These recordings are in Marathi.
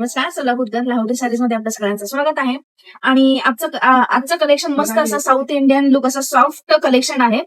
नमस्कार, सोलापूरकर लाहोटी साडीज मध्ये आपल्या सगळ्यांचं स्वागत आहे. आणि आजचं कलेक्शन मस्त असं साऊथ इंडियन लुक असं सॉफ्ट कलेक्शन आहे.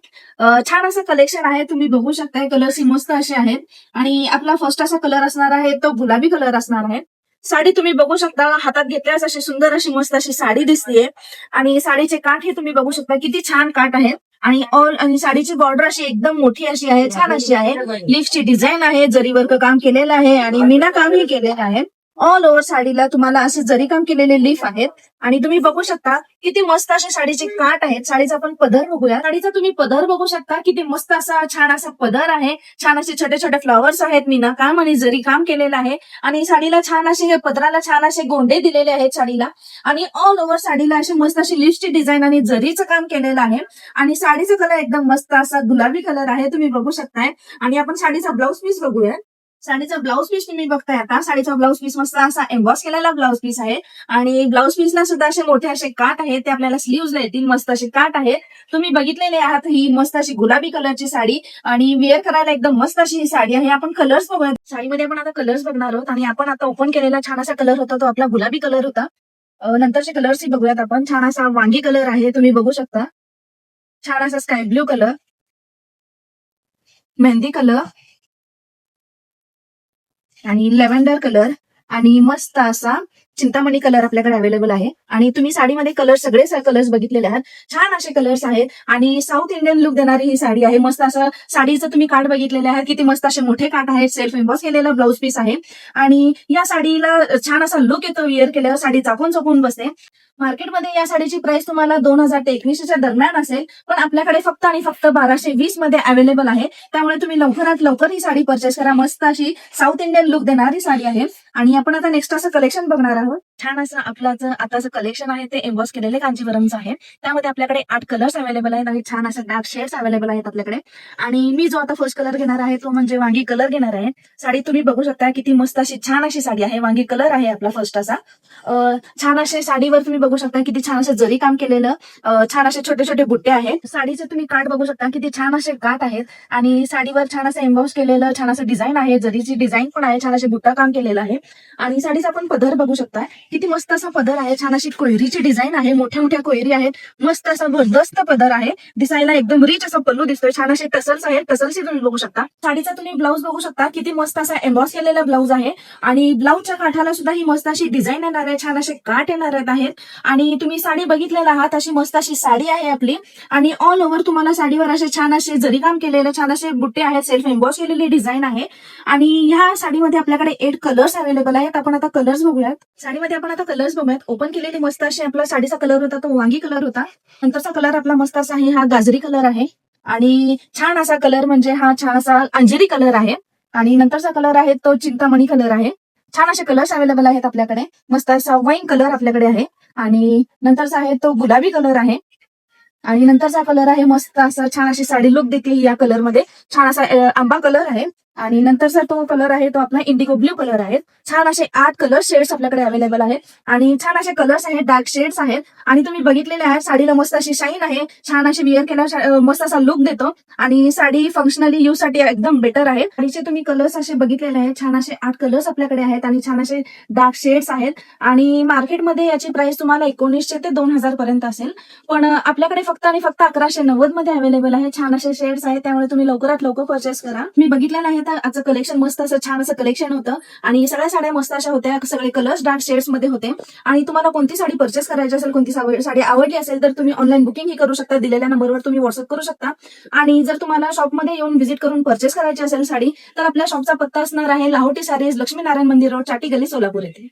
छान असं कलेक्शन आहे. तुम्ही बघू शकता कलर्स ही मस्त असे आहेत. आणि आपला फर्स्ट असा कलर असणार आहे तो गुलाबी कलर असणार आहे. साडी तुम्ही बघू शकता, हातात घेतल्यास अशी सुंदर अशी मस्त अशी साडी दिसतेय. आणि साडीचे काठ हे तुम्ही बघू शकता किती छान काठ आहेत. आणि साडीची बॉर्डर अशी एकदम मोठी अशी आहे, छान अशी आहे. लीफची डिझाईन आहे, जरी वर्क काम केलेलं आहे आणि मीना कामही केलेलं आहे. ऑल ओव्हर साडीला तुम्हाला असे जरी काम केलेले लीफ आहेत. आणि तुम्ही बघू शकता किती मस्त असे साडीचे काठ आहेत. साडीचा आपण पदर बघूया. साडीचा तुम्ही पदर बघू शकता किती मस्त असा छान असा पदर आहे. छान असे छोटे छोटे फ्लॉवर्स आहेत, मीना काम आणि जरी काम केलेलं आहे. आणि साडीला छान असे पदराला छान असे गोंडे दिलेले आहेत साडीला. आणि ऑल ओव्हर साडीला अशी मस्त अशी लीफची डिझाईन आणि जरीचं काम केलेलं आहे. आणि साडीचा कलर एकदम मस्त असा गुलाबी कलर आहे, तुम्ही बघू शकताय. आणि आपण साडीचा ब्लाऊज पीस बघूया. साडीचा ब्लाऊज पीस तुम्ही बघताय आता. साडीचा ब्लाऊज पीस मस्त असा एम्बॉस केलेला ब्लाऊज पीस आहे. आणि ब्लाऊज पीसला सुद्धा असे मोठे असे काठ आहेत, ते आपल्याला स्लीव्हजला येतील. मस्त असे काठ आहेत, तुम्ही बघितलेले आहात. ही मस्त अशी गुलाबी कलरची साडी आणि वेअर करायला एकदम मस्त अशी ही साडी आहे. आपण कलर्स बघूया. साडीमध्ये आपण आता कलर्स बघणार आहोत. आणि आपण आता ओपन केलेला छान असा कलर होता तो आपला गुलाबी कलर होता. नंतरचे कलर्सही बघूयात आपण. छान असा वांगी कलर आहे, तुम्ही बघू शकता. छान असा sky blue colour, mehndi colour आणि लेव्हेंडर कलर आणि मस्त असा चिंतामणी कलर आपल्याकडे अवेलेबल आहे. आणि तुम्ही साडीमध्ये कलर सगळे कलर्स बघितलेले आहात. छान असे कलर्स आहेत आणि साऊथ इंडियन लुक देणारी ही साडी आहे. मस्त असं साडीचं तुम्ही काठ बघितलेले आहात, किती मस्त असे मोठे काठ आहेत. सेल्फ एम्बॉस केलेला ब्लाऊज पीस आहे. आणि या साडीला छान असा लुक येतो वेअर केल्यावर. साडी चापून चपून बसते. मार्केटमध्ये या साडीची प्राइस तुम्हाला 2000 ते 2100च्या दरम्यान असेल, पण आपल्याकडे फक्त आणि फक्त 1220 मध्ये अवेलेबल आहे. त्यामुळे तुम्ही लवकरात लवकर ही साडी परचेस करा. मस्त अशी साऊथ इंडियन लुक देणारी साडी आहे. आणि आपण आता नेक्स्ट असं कलेक्शन बघणार आहोत. छान असं आपलं आताचं कलेक्शन आहे ते एम्बॉस केलेले कांजीवरमचं आहे. त्यामध्ये आपल्याकडे 8 कलर्स अवेलेबल आहेत आणि छान असं डार्क शेड्स अवेलेबल आहेत आपल्याकडे. आणि मी जो आता फर्स्ट कलर घेणार आहे तो म्हणजे वांगी कलर घेणार आहे. साडी तुम्ही बघू शकता किती मस्त अशी छान अशी साडी आहे. वांगी कलर आहे आपला फर्स्ट असा. छान असे साडीवर तुम्ही बघू शकता किती छान असं जरी काम केलेलं. छान असे छोटे छोटे बुट्टे आहेत. साडीचे तुम्ही काठ बघू शकता किती छान असे काठ आहेत. आणि साडीवर छान असं एम्बॉस केलेलं छान असं डिझाईन आहे. जरीची डिझाईन पण आहे. छान असे बुट्टा काम केलेलं आहे. आणि साडीचा आपण पदर बघू शकता किती मस्त असा पदर आहे. छान अशी कोयरीची डिझाईन आहे. मोठ्या मोठ्या कोयरी आहेत. मस्त असा भरदस्त पदर आहे. दिसायला एकदम रिच असा पल्लू दिसतोय. छान असे टसल्स आहेत. टसल्स तुम्ही बघू शकता. साडीचा तुम्ही ब्लाऊज बघू शकता किती मस्त असा एम्बॉस केलेला ब्लाऊज आहे. आणि ब्लाऊजच्या काठाला सुद्धा ही मस्त अशी डिझाईन येणार आहे. छान असे काठ येणार आहेत. आणि तुम्ही साडी बघितलेला आहात. अशी मस्त अशी साडी आहे आपली. आणि ऑल ओव्हर तुम्हाला साडीवर असे छान असे जरी काम केलेले छान असे बुट्टे आहेत. सेल्फ एम्बॉस केलेली डिझाईन आहे. आणि ह्या साडीमध्ये आपल्याकडे 8 कलर्स अवेलेबल आहेत. आपण आता कलर्स बघूयात. साडीमध्ये आपण आता कलर्स बघूयात. ओपन केलेली मस्त अशी आपला साडीचा कलर होता तो वांगी कलर होता. नंतरचा कलर आपला मस्त असा आहे, हा गाजरी कलर आहे. आणि छान असा कलर म्हणजे हा छान असा अंजेरी कलर आहे. आणि नंतरचा कलर आहे तो चिंतामणी कलर आहे. छान असे कलर्स अवेलेबल आहेत आपल्याकडे. मस्त असा वाईन कलर आपल्याकडे आहे. आणि नंतरचा आहे तो गुलाबी कलर आहे. आणि नंतरचा कलर आहे मस्त असा छान अशी साडी लुक देते या कलर मध्ये. छान असा आंबा कलर आहे. आणि नंतरचा तो कलर आहे तो आपला इंडिगो ब्ल्यू कलर आहे. छान असे 8 कलर शेड्स आपल्याकडे अवेलेबल आहेत. आणि छान असे कलर्स आहेत, डार्क शेड्स आहेत. आणि तुम्ही बघितलेले आहेत साडीला मस्त अशी शाईन आहे. छान अशी विअर केल्यावर मस्त असा लुक देतो. आणि साडी फंक्शनली यूज साठी एकदम बेटर आहे. साडीचे तुम्ही कलर्स असे बघितलेले आहेत. छान असे 8 कलर्स आपल्याकडे आहेत आणि छान असे डार्क शेड्स आहेत. आणि मार्केटमध्ये याची प्राइस तुम्हाला 1900 ते 2000 पर्यंत असेल, पण आपल्याकडे फक्त आणि फक्त 1190 मध्ये अवेलेबल आहे. छान असे शेड्स आहेत, त्यामुळे तुम्ही लवकरात लवकर परचेस करा. मी बघितलेलं आहे आजचं कलेक्शन मस्त असं छान असं कलेक्शन होतं. आणि सगळ्या साड्या मस्त अशा होत्या. सगळे कलर्स डार्क शेड्स मध्ये होते. आणि तुम्हाला कोणती साडी परचेस करायची असेल, कोणती साडी आवडली असेल तर तुम्ही ऑनलाईन बुकिंग ही करू शकता. दिलेल्या नंबरवर तुम्ही व्हॉट्सअप करू शकता. आणि जर तुम्हाला शॉपमध्ये येऊन व्हिजिट करून परचेस करायची असेल साडी, तर आपल्या शॉपचा पत्ता असणार आहे लाहोटी साडीज, लक्ष्मीनारायण मंदिर रोड, चाटी गली, सोलापूर येथे.